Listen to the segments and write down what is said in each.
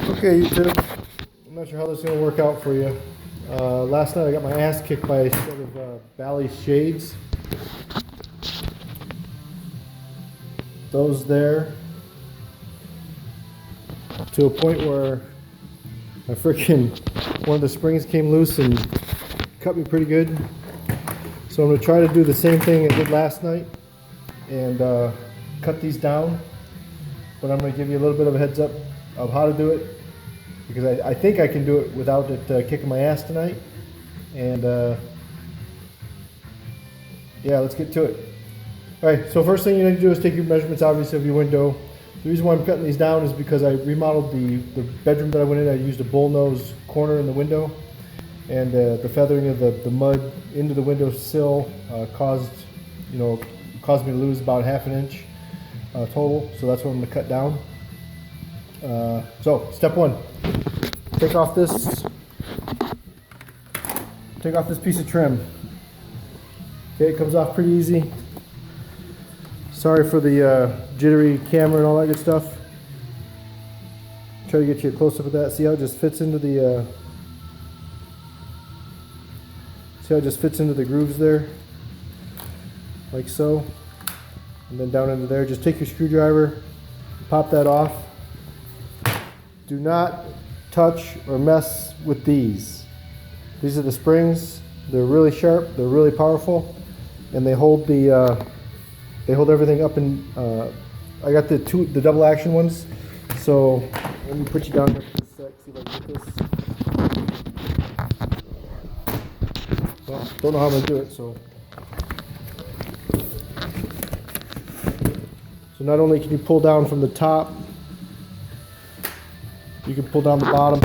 Okay, YouTube. I'm not sure how this is going to work out for you. Last night I got my ass kicked by a set of Bally shades. Those there. To a point where I freaking, one of the springs came loose and cut me pretty good. So I'm going to try to do the same thing I did last night and cut these down. But I'm going to give you a little bit of a heads up of how to do it, because I think I can do it without it kicking my ass tonight. And yeah, let's get to it. Alright, so first thing you need to do is take your measurements, obviously, of your window. The reason why I'm cutting these down is because I remodeled the bedroom that I went in. I used a bullnose corner in the window, and the feathering of the mud into the window sill caused me to lose about half an inch total. So that's what I'm going to cut down. So step one, take off this piece of trim. Okay, it comes off pretty easy. Sorry for the jittery camera and all that good stuff. Try to get you a close up of that. See how it just fits into the grooves there, like so, and then down into there. Just take your screwdriver, pop that off. Do not touch or mess with these. These are the springs. They're really sharp, they're really powerful, and they hold everything up in, I got the double action ones. So let me put you down here for a sec, see if I can get this. Well, don't know how I'm gonna do it, so not only can you pull down from the top, you can pull down the bottom.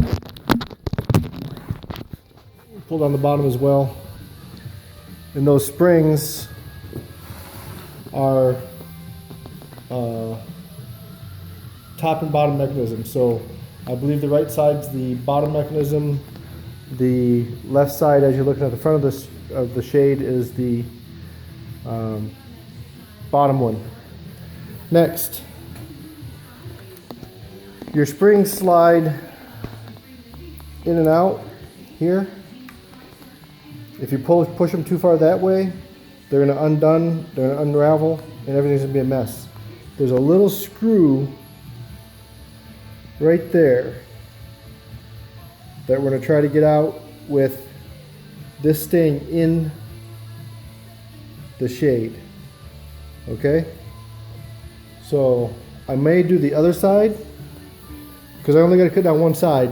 Pull down the bottom as well. And those springs are top and bottom mechanism. So I believe the right side's the bottom mechanism. The left side, as you're looking at the front of the shade, is the bottom one. Next, your springs slide in and out here. If you push them too far that way, they're going to unravel, and everything's going to be a mess. There's a little screw right there that we're going to try to get out with this staying in the shade. Okay? So I may do the other side, because I only got to cut down one side.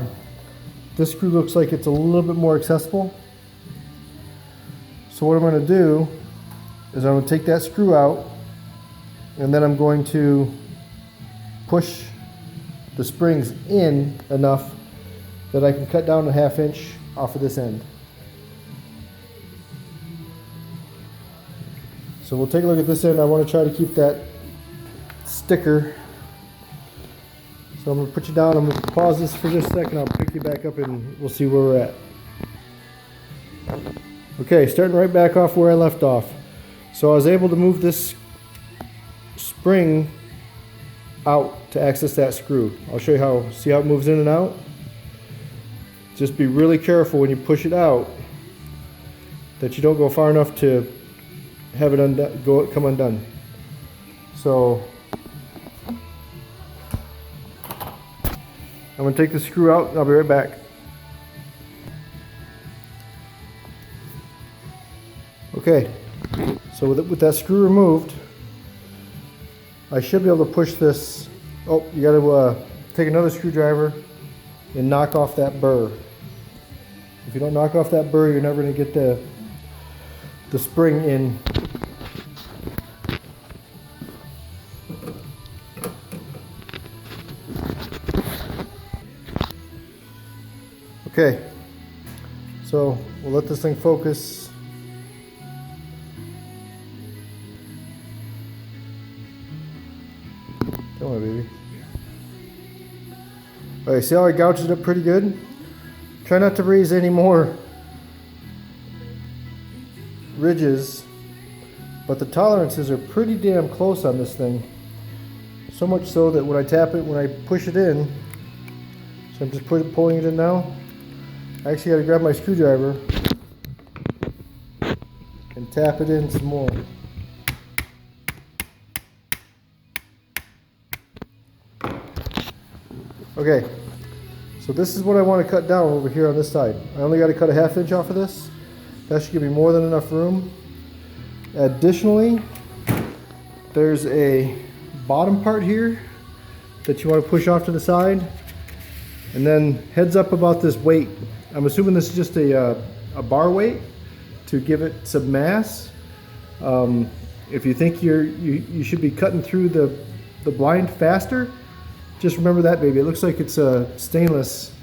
This screw looks like it's a little bit more accessible. So what I'm going to do is I'm going to take that screw out, and then I'm going to push the springs in enough that I can cut down a ½ inch off of this end. So we'll take a look at this end. I want to try to keep that sticker. So I'm going to put you down. I'm going to pause this for just a second. I'll pick you back up and we'll see where we're at. Okay, starting right back off where I left off. So I was able to move this spring out to access that screw. I'll show you see how it moves in and out? Just be really careful when you push it out that you don't go far enough to have it come undone. So I'm going to take the screw out and I'll be right back. Okay, so with that screw removed, I should be able to push this. Oh, you got to take another screwdriver and knock off that burr. If you don't knock off that burr, you're never going to get the spring in. Okay, so we'll let this thing focus. Come on, baby. Alright, see how I gouged it up pretty good? Try not to raise any more ridges, but the tolerances are pretty damn close on this thing. So much so that when I tap it, when I push it in, so So I'm just pulling it in now. I actually got to grab my screwdriver and tap it in some more. Okay, so this is what I want to cut down over here on this side. I only got to cut a 1/2 inch off of this. That should give me more than enough room. Additionally, there's a bottom part here that you want to push off to the side. And then heads up about this weight. I'm assuming this is just a bar weight to give it some mass. If you think you should be cutting through the blind faster, just remember that, baby. It looks like it's stainless,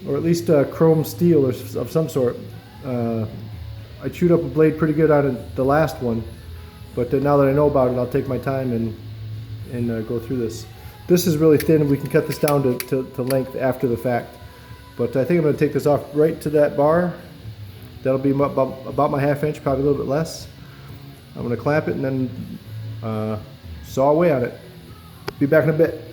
or at least chrome steel or of some sort. I chewed up a blade pretty good on it, the last one, but now that I know about it, I'll take my time and go through this. This is really thin, and we can cut this down to length after the fact. But I think I'm going to take this off right to that bar. That'll be about my 1/2 inch, probably a little bit less. I'm going to clamp it and then saw away on it. Be back in a bit.